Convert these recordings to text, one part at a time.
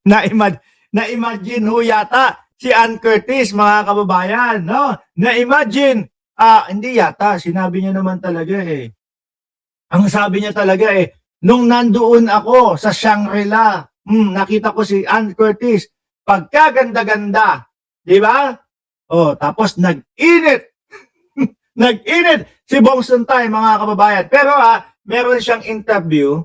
Na-imagine ho yata si Ann Curtis, mga kababayan, no? Na-imagine, hindi yata, sinabi niya naman talaga eh. Ang sabi niya talaga eh, nung nandoon ako sa Shangri-La, nakita ko si Ann Curtis, pagkaganda-ganda, di ba? Oh, tapos nag-init. Nag-init si Bong Suntay, mga kababayan. Pero meron siyang interview.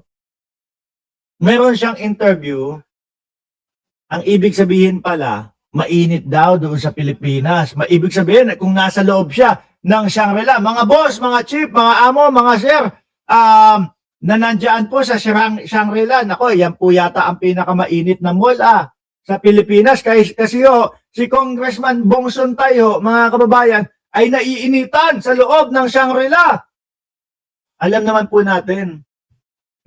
Ang ibig sabihin pala, mainit daw doon sa Pilipinas. Maibig sabihin, kung nasa loob siya ng Shangri-La, mga boss, mga chief, mga amo, mga sir, na nandyan po sa Shangri-La, nako, yan po yata ang pinakamainit na mall sa Pilipinas. Kasi si Congressman Bong Suntay mga kababayan, ay naiinitan sa loob ng Shangri-La. Alam naman po natin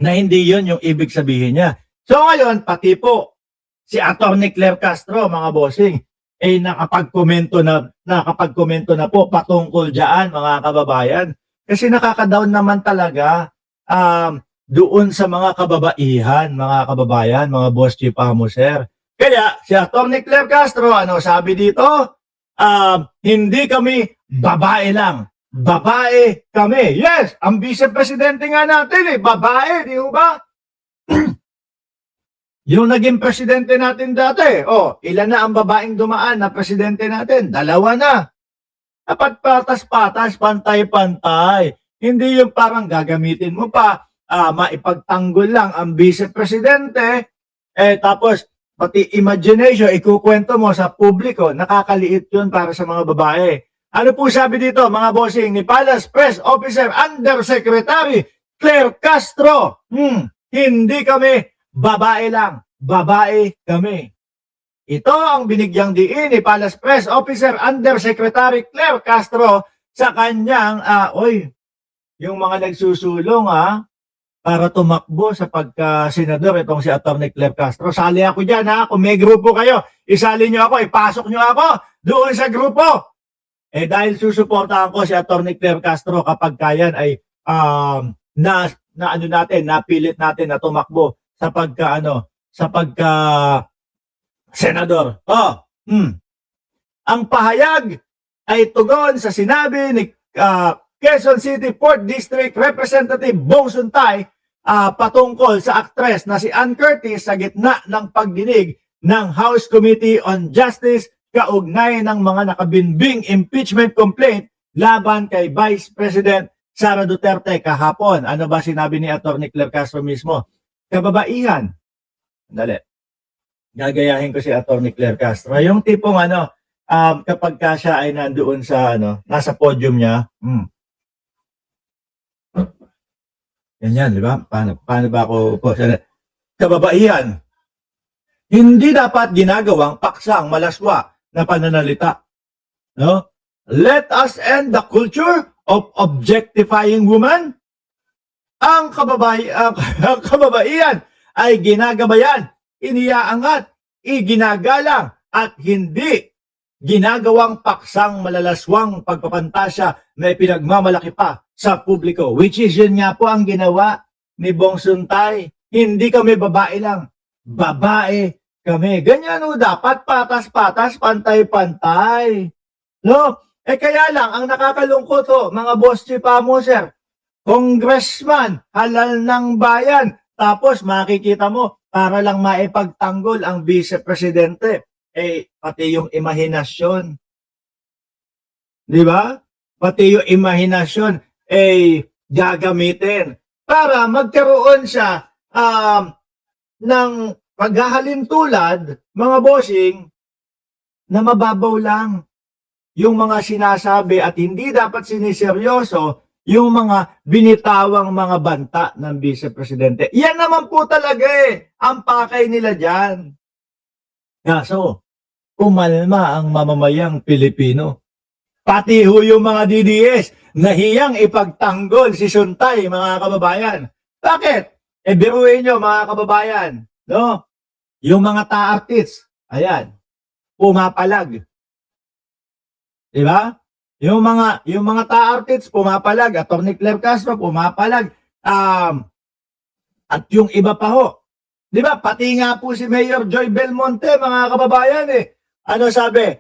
na hindi yon yung ibig sabihin niya. So ngayon, pati po si Atty. Claire Castro, mga bossing, ay nakapagkomento na po patungkol diyan, mga kababayan. Kasi nakaka-down naman talaga doon sa mga kababaihan, mga kababayan, mga boss chief amo sir. Kaya si Atty. Claire Castro, ano sabi dito? Hindi kami babae lang. Babae kami. Yes, ang vice-presidente nga natin babae, di ba? Yung naging presidente natin dati, ilan na ang babaeng dumaan na presidente natin? 2 na. Dapat patas-patas, pantay-pantay. Hindi yung parang gagamitin mo pa, maipagtanggol lang ang vice-presidente, tapos pati imagination, ikukwento mo sa publiko, nakakaliit yun para sa mga babae. Ano po sabi dito, mga bossing, ni Palace Press Officer Undersecretary Claire Castro? Hindi kami babae lang, babae kami. Ito ang binigyang diin ni Palace Press Officer Undersecretary Claire Castro sa kanyang, yung mga nagsusulong para tumakbo sa pagka-senador, itong si Atty. Claire Castro. Sali ako dyan kung may grupo kayo, isali nyo ako, ipasok nyo ako doon sa grupo. Dahil susuportahan ko si Atty. Claire Castro kapag kayan ay napilit natin na tumakbo sa senador. Ang pahayag ay tugon sa sinabi ni Quezon City Port District Representative Bong Suntay patungkol sa aktres na si Ann Curtis sa gitna ng pagdinig ng House Committee on Justice kaugnay ng mga nakabinbing impeachment complaint laban kay Vice President Sara Duterte kahapon. Ano ba sinabi ni Atty. Claire Castro mismo? Kababaihan. Dali. Gagayahin ko si Atty. Claire Castro. Yung tipong kapag ka siya ay nandoon sa nasa podium niya. Ganyan, di ba? Paano ba ako po? Kababaihan. Hindi dapat ginagawang paksang malaswa na pananalita. No? Let us end the culture of objectifying women. Ang kababaihan ay ginagabayan, iniaangat, iginagalang at hindi ginagawang paksang malalaswang pagpapantasya na ipinagmamalaki pa sa publiko. Which is yun nga po ang ginawa ni Bong Suntay. Hindi kami babae lang, babae kami. Ganyan dapat patas-patas, pantay-pantay. No? Kaya lang, ang nakakalungkot mga boss chief amo sir, congressman, halal ng bayan, tapos makikita mo, para lang maipagtanggol ang vice-presidente, pati yung imahinasyon. Di ba? Pati yung imahinasyon, gagamitin para magkaroon siya ng paghahalintulad, mga bossing, na mababaw lang yung mga sinasabi at hindi dapat siniseryoso yung mga binitawang mga banta ng vice-presidente. Yan naman po talaga ang pakay nila dyan. Kaso, umalma ang mamamayang Pilipino. Pati yung mga DDS, nahiyang ipagtanggol si Suntay, mga kababayan. Bakit? Biruin nyo, mga kababayan, no? Yung mga ta-artists, ayan, pumapalag. Diba? Yung mga ta-artists pumapalag, Atty. Claire Castro pumapalag, at yung iba pa Di ba? Pati nga po si Mayor Joy Belmonte, mga kababayan eh. Ano sabi?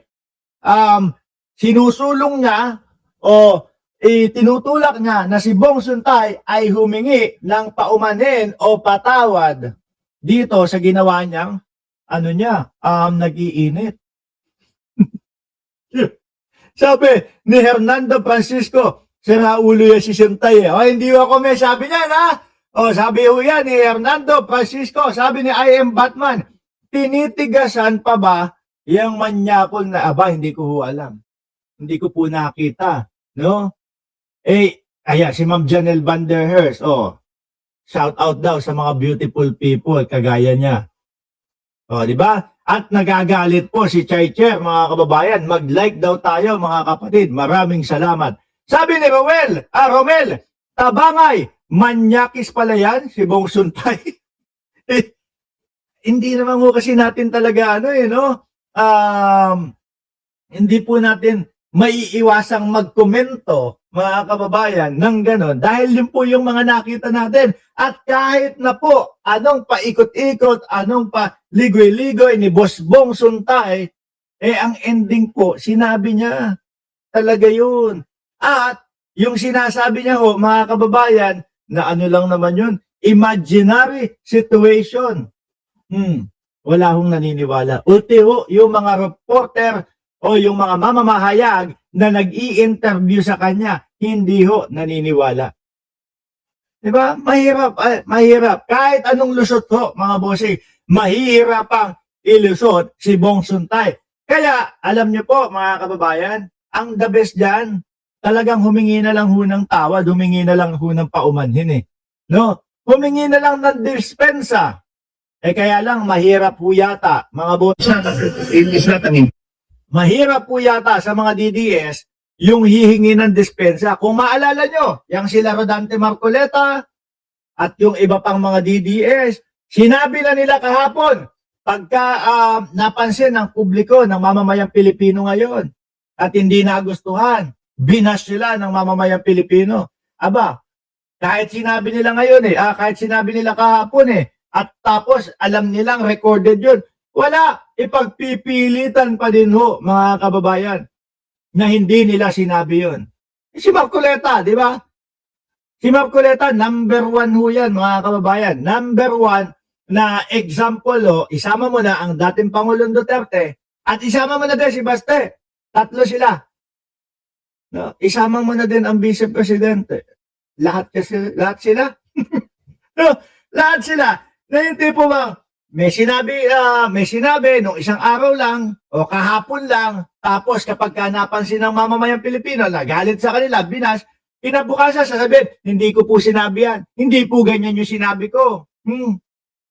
Sinusulong niya o tinutulak niya na si Bong Suntay ay humingi ng paumanhin o patawad dito sa ginawa niyang nag-iinit. Sabi ni Hernando Francisco, sira ulo yan si Suntay eh. O, hindi ako may sabi niyan ha. O, sabi ho yan ni Hernando Francisco, sabi ni I am Batman, tinitigasan pa ba yung manyakol na aba, hindi ko ho alam. Hindi ko po nakita, no? Si Ma'am Janelle Van der Herst, shout out daw sa mga beautiful people, kagaya niya. O, di ba? At nagagalit po si Chai Chair, mga kababayan, mag-like daw tayo, mga kapatid. Maraming salamat. Sabi ni Romel, tabangay, manyakis pala yan, si Bong Suntay. Hindi naman ho kasi natin talaga, hindi po natin maiiwasang magkomento, mga kababayan, ng ganon. Dahil yun po yung mga nakita natin. At kahit na po, anong paikot-ikot, anong pa ligoy-ligoy ni Boss Bong Suntay, ang ending po, sinabi niya, talaga yun. At yung sinasabi niya ho, mga kababayan, na ano lang naman yun, imaginary situation. Wala hong naniniwala. Ulti ho, yung mga reporter o yung mga mamamahayag na nag-i-interview sa kanya, hindi ho naniniwala. Diba? Mahirap. Kahit anong lusot ho, mga bossing, mahirap ang ilusot si Bong Suntay. Kaya, alam niyo po, mga kababayan, ang the best dyan, talagang humingi na lang ho ng tawad, humingi na lang ho ng paumanhin eh. No? Humingi na lang ng dispensa. Kaya lang, mahirap ho yata, mga bossing. Mahirap po yata sa mga DDS yung hihingi ng dispensa. Kung maalala nyo, yung sila Rodante Marcoleta at yung iba pang mga DDS, sinabi na nila kahapon, pagka napansin ng publiko ng mamamayang Pilipino ngayon at hindi nagustuhan, binas sila ng mamamayang Pilipino. Aba, kahit sinabi nila ngayon kahit sinabi nila kahapon at tapos alam nilang recorded yun, wala, ipagpipilitan pa din ho, mga kababayan, na hindi nila sinabi yun. Si Marcoleta, di ba? Si Marcoleta, number 1 ho yan, mga kababayan. Number 1 na example isama mo na ang dating Pangulong Duterte at isama mo na din si Baste. Tatlo sila. No? Isama mo na din ang Vice Presidente. Lahat sila. No? Lahat sila. Na yung tipo bang, may sinabi nung isang araw lang o kahapon lang, tapos kapag napansin ng mamamayang Pilipino, nagalit sa kanila, binas, kinabukasan sasabihin, hindi ko po sinabi yan. Hindi po ganyan yung sinabi ko.